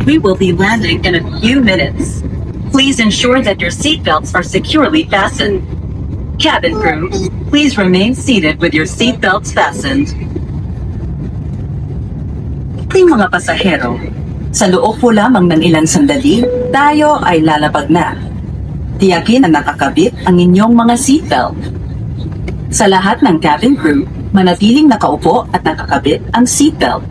We will be landing in a few minutes. Please ensure that your seatbelts are securely fastened. Cabin crew, please remain seated with your seatbelts fastened. Mga pasahero, sa loob po lamang ng ilang sandali, tayo ay lalapag na. Tiyakin na nakakabit ang inyong mga seatbelt. Sa lahat ng cabin crew, manatiling nakaupo at nakakabit ang seatbelt.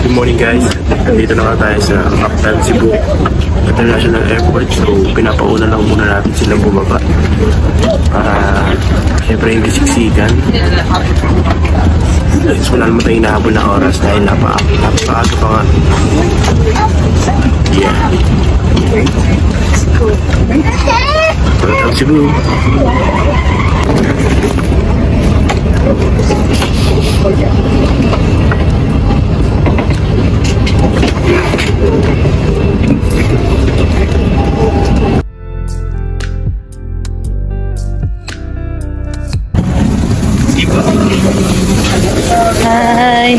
Good morning guys, nandito na nga tayo sa Mactan, Cebu International Airport. So pinapauna lang muna natin silang bumaba para syempre hindi siksikan. So wala naman tayo hinahabol na oras dahil napakaaga pa nga. Yeah. Welcome Cebu. Hi.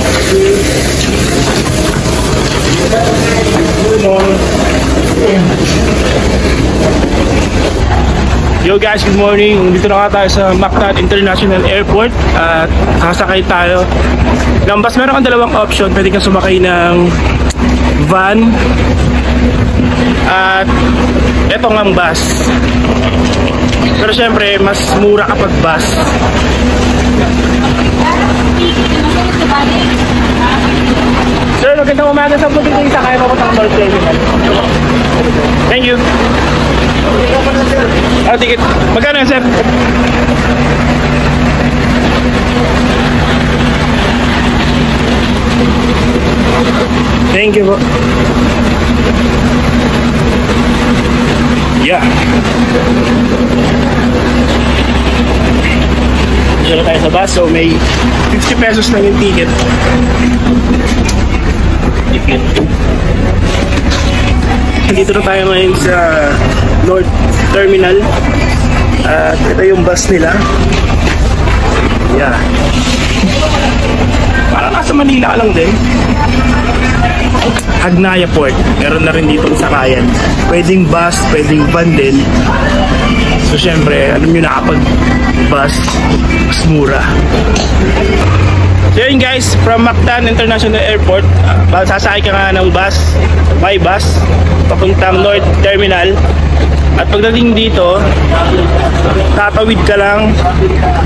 Yo guys, good morning. Dito na nga tayo sa Mactan International Airport at sasakay tayo ng bus. Meron kang dalawang option. Pwede kang sumakay ng van at eto nga ang bus. Pero syempre mas mura kapag bus. Sir, magandang umaga. Sa puti yung sakay pa patang North Terminal. Thank you. Ticket. Magkano yan, sir? Thank you po. Yeah. Diyan tayo sa bus, so may 50 pesos lang yung ticket. Dito na tayo ngayon sa North Terminal at ito yung bus nila. Yeah. Parang nasa Manila ka lang din. Agnaya Port, meron na rin dito sa sakayan. Pwedeng bus, pwedeng van din. So syempre, alam nyo na kapag bus, mas mura. So yun guys, from Mactan International Airport, sasakay ka nga ng bus, by bus, papuntang North Terminal. At pagdating dito, tatawid ka lang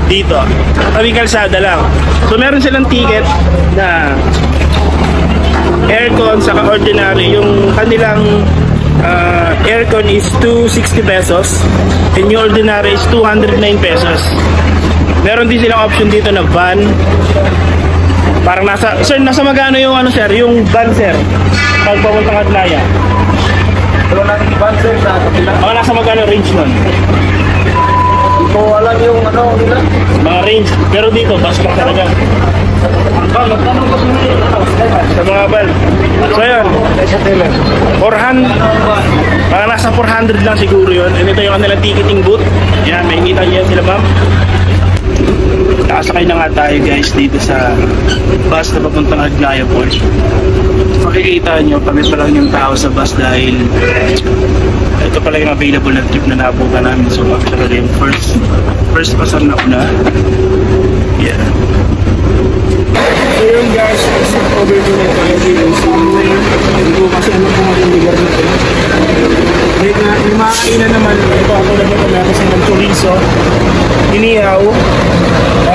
dito. Tatawid kalsada lang. So meron silang ticket na aircon saka ordinary. Yung kanilang aircon is 260 pesos and yung ordinary is 209 pesos. Meron din silang option dito na van. Parang nasa, sir, nasa magano yung ano sir, yung van sir, pag papuntang Atlaya? Wala nang van sir sa kapila. Mga nasa magano range nun? Hindi ko alam yung ano nila. Mga range, pero dito, bus lang talaga. Sa mga van. So yun, 400, mga nasa 400 lang siguro yun. And ito yung kanilang ticketing booth. Yan, may kita niyo sila ma'am. Nakasakay na nga tayo guys dito sa bus na papuntang Agnaya Port. Makikita nyo, pagod pa lang yung tao sa bus dahil ito pala yung available na trip na nabuka namin. So actually yung first pasar na una. Yeah. So yun guys, stop over to na tayo dito. So hindi ko kasi ano kung ang lugar na ito. Kahit na yung mga kainan naman, ito ako lang ito na kasi ng chorizo, inihaw.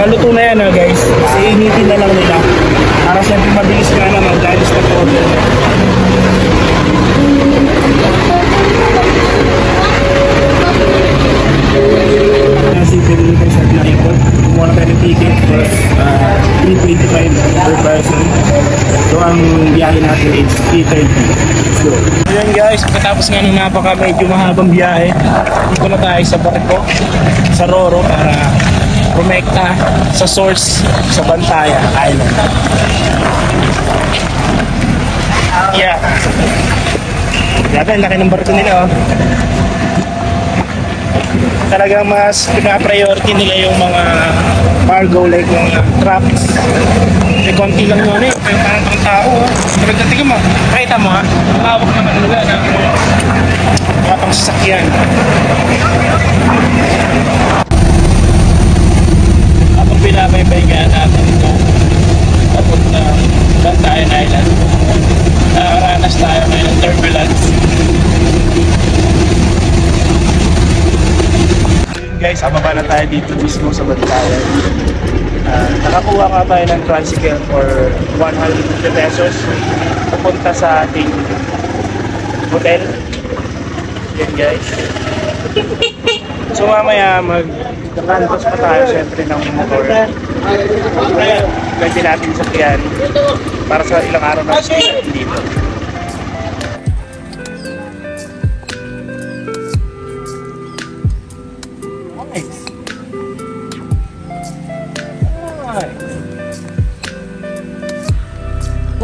Luto na yan guys, kasi initin na lang nila para siyempre mabilis ka naman dahil sa order. Kasi pwede tayo sa Atlaya Port, kumuha na tayo ng ticket for 325 per person. So ang biyahe natin is 330. Let's go. Ayan guys, pagkatapos nga nung napaka medyo mahabang biyahe, dito na tayo sa barko, sa Roro para rumekta sa source sa Bantaya Island. Yeah. Grabe, ang laki ng barko nila, oh. Talagang mas pina-priority nila yung mga cargo like yung trucks. May konti lang yun eh. Yung parang pang tao, oh. Talagang tingin mo, pakita mo ha. Hawak naman nila na mga pang sasakyan. Habang pinabaybaygaan natin ito, papunta Bantayan Island. Nakaranas tayo ngayon ng turbulence. Guys, ababa na tayo dito mismo sa Bantayan. Nakakuha nga tayo ng tricycle for 150 pesos papunta sa ating hotel. Yan guys. So mamaya mag-canvas pa tayo syempre ng motor. Pwede natin sakyan para sa ilang araw na stay dito.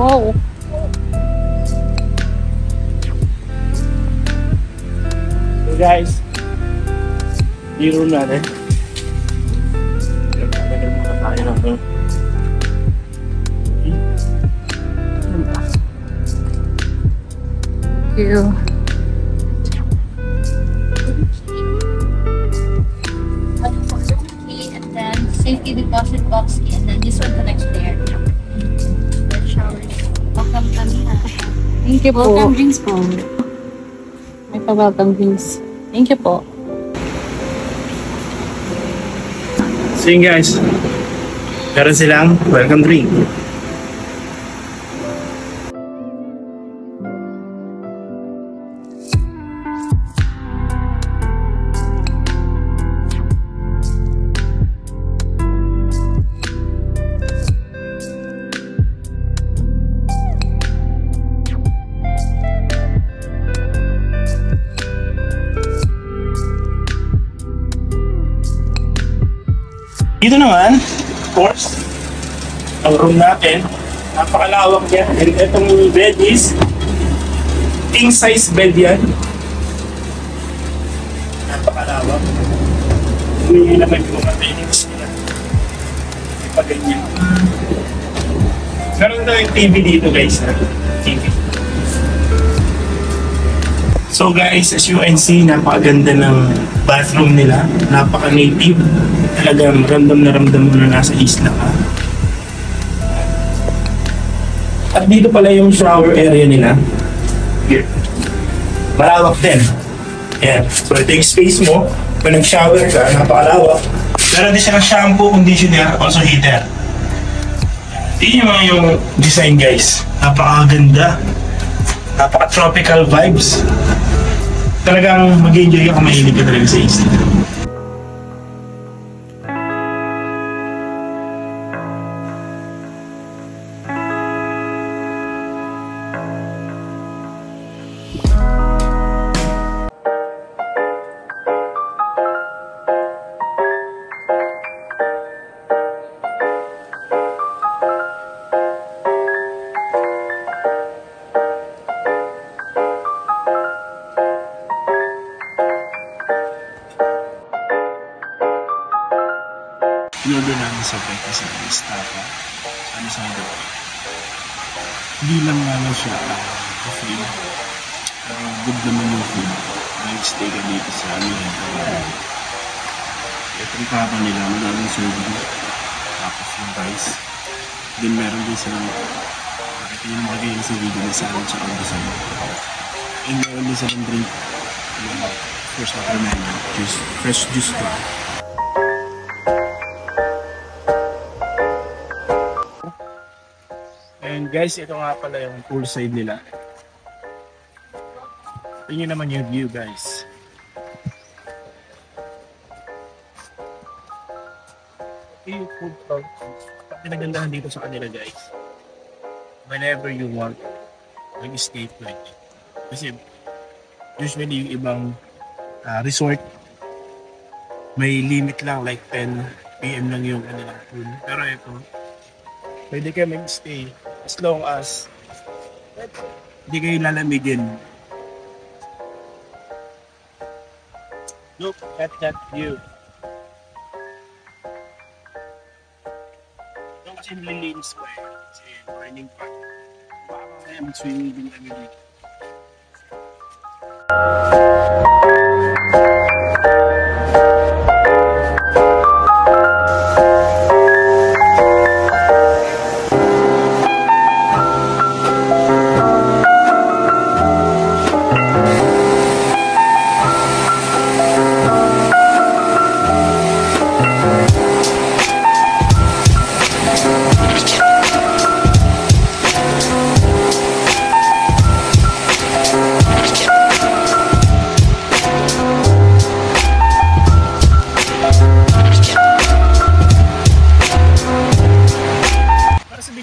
Wow. So guys, yung room natin. Tagal muna tayo ng room. Ew. And then safety deposit box key, and then this one connects there. The shower. Welcome kami ha. Thank you po. Welcome drinks po. May pa-welcome drinks. Thank you po. So yun guys, meron silang welcome drink. Dito naman, of course, ang room natin, napakalawak yan. And itong bed is king size bed yan. Napakalawak. Hindi naman yung mga trainings nila. Hindi pa ganyan. Meron daw yung TV dito guys. TV. So guys, as you can see, napakaganda ng bathroom nila. Napaka-native. Talagang ramdam mo na nasa isla ka. At dito pala yung shower area nila. Here. Malawak din. Ayan. So ito yung space mo. Kung nag-shower ka, napakalawak. Meron din siya ng shampoo, conditioner, also heater. Tingnan mo yung design guys. Napakaganda. Napaka-tropical vibes. Talagang mag-enjoy ka kung mahilig ka talaga sa isla. Yoga namin sa breakfast na Estafa. Ano sa ito? Hindi lang naman siya free. Good naman yung food. Nag-stay ka dito sa amin. Itong kaka nila, maraming serving. Tapos yung rice. Then meron din silang nakita yung mga ganyan sa video na salad sa almusal. And meron din silang drink. First watermelon juice. Fresh juice to. And guys, ito nga pala yung poolside nila. Tingnan naman yung view guys. Yung food truck. Pinagandahan dito sa kanila guys. Whenever you want, mag-stay pwede. Kasi usually yung ibang resort, may limit lang like 10 PM lang yung kanilang pool. Pero ito, pwede ka mag-stay as long as Hindi kayo lalamigin. Look at that view. Ito kasi nililinis ko eh. Kasi morning park. Baka kaya mag-swimming din kami dito.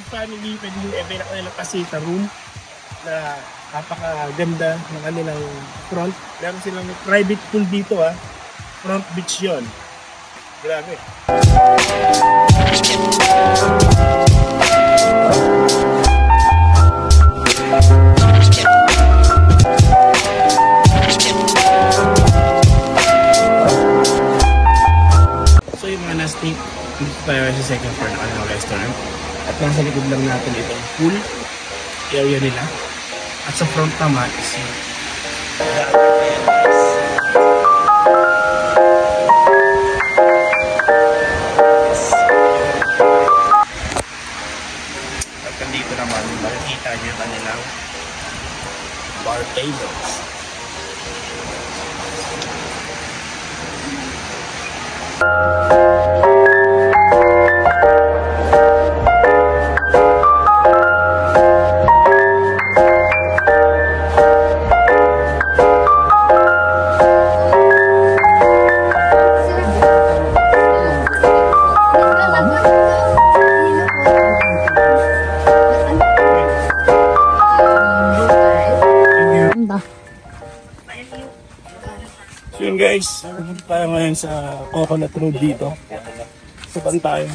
Family, pwede yung event ako nilang kasita room na napakaganda ng kanilang front. Meron silang private pool dito front beach yon. Grabe. So yung mga nasty, dito tayo sa second floor ng kanilang restaurant. At nasa likod lang natin itong pool area nila. At sa front naman is at dito naman makikita nyo yung kanilang bar tables. So yun guys, pumunta tayo ngayon sa Coconut Road dito sa Bantayan.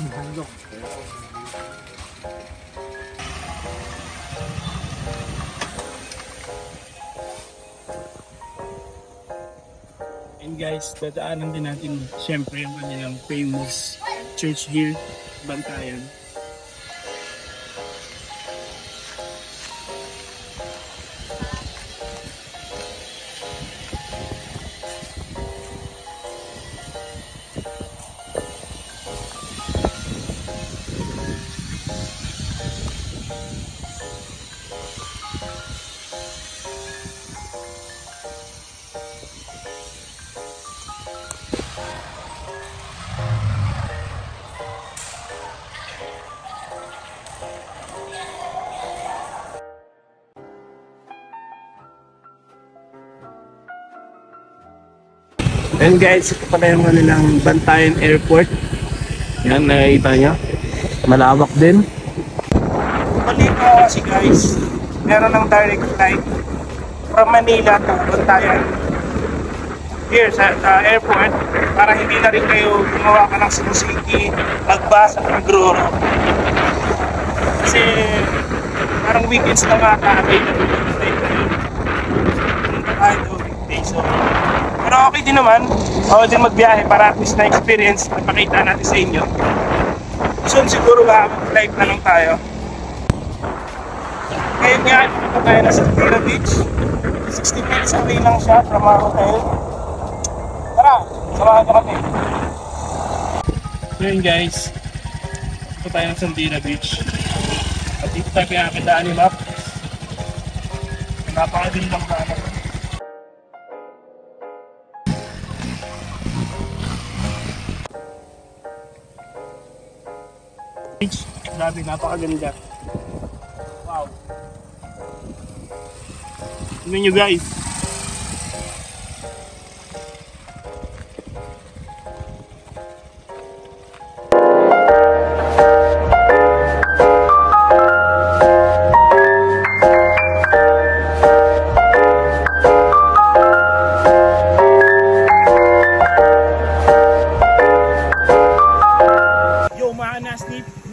And guys, dadaanan din natin syempre yung kanilang famous church here, Bantayan. And guys, ito pala yung kanilang Bantayan Airport. Yan, nakikita nyo. Malawak din. Balito kasi guys, meron ng direct flight from Manila to Bantayan here sa airport para hindi na rin kayo gumawa ka ng sinisiki, magbas at mag-roro. Kasi parang weekends na nga available yung flight na yun. So, pero okay din naman, bawal din magbiyahe para at least na experience na pakita natin sa inyo. Soon siguro mag-flight na lang tayo. Ngayon nga, ito tayo na sa Tira Beach. 60 minutes away lang siya from our hotel. Tara, samahan ka kami. So yun guys, ito tayo na sa Tira Beach. At dito tayo pinakakindaan ni Map. Napakadilim lang pa ako. Grabe, napakaganda. Wow. Tingnan nyo guys.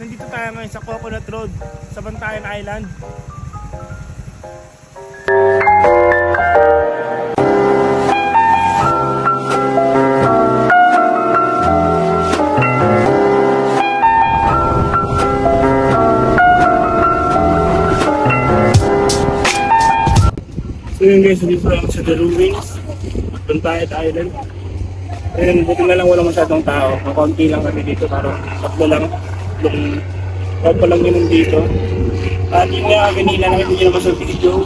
Nandito tayo ngayon sa Coconut Road sa Bantayan Island. So yun guys, dito lang sa The Ruins, Buntayet Island. And buti na lang walang masyadong tao. Makunti lang kami dito, parang tatlo lang. Yung lang yun dito. At yun nga, kanina nakita nyo naman sa video.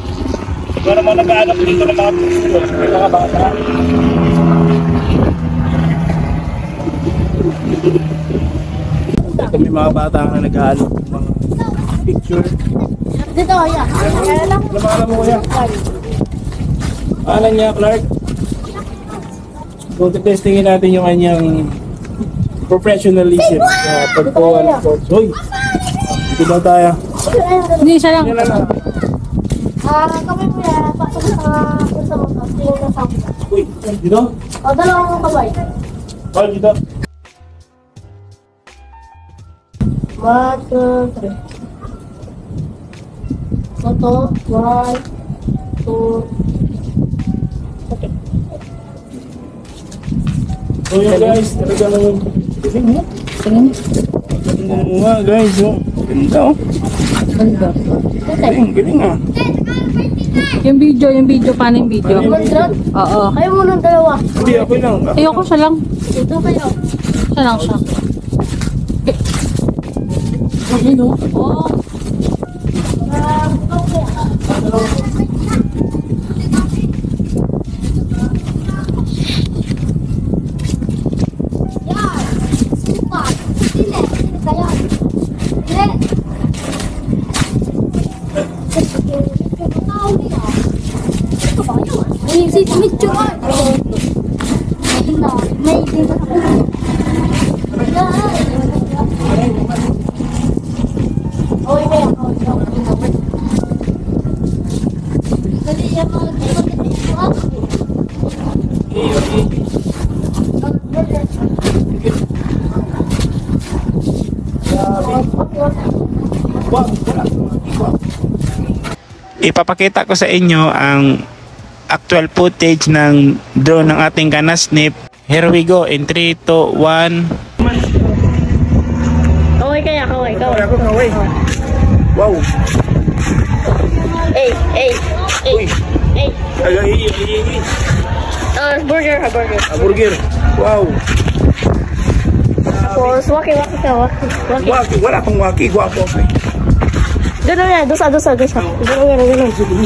Pero naman nag-aanap dito ng mga puso, may mga bata. Ito may mga bata na nag-aanap ng mga picture. Dito, yan. Kaya lang. Alam mo kuya? Alam niya, Clark. So, testingin natin yung kanyang professionalism sa pagkuha ng photos. Hoy! Dito daw tayo. Hindi, siya lang. Yan lang. Kamay mo yan. Pasok sa kursa mo. Tingin na sa akin. Uy, dito? O, dalawang kamay. Paul, dito. 1, 2, 3. Photo. 1, 2. Okay. So yun guys, talaga naman. Tingin mo? Tingin mo nga guys. Oh. Ganda oh. Ganda. Galing ah. Yung video, paano yung video? 100? Oo. Kayo muna ng dalawa. Hindi, ako lang. Ayoko siya lang. Ito kayo. Siya lang siya. Ayun oh. Oo. Ipapakita ko sa inyo ang actual footage ng drone ng ating kanasnip. Here we go in 3, 2, 1. Kaway kaya, kaway. Wow. Hey. Burger. Burger. Wow. Tapos, waki ka, waki. Waki, wala akong waki. Guwapo. Ganun yan, dosa. Ganun.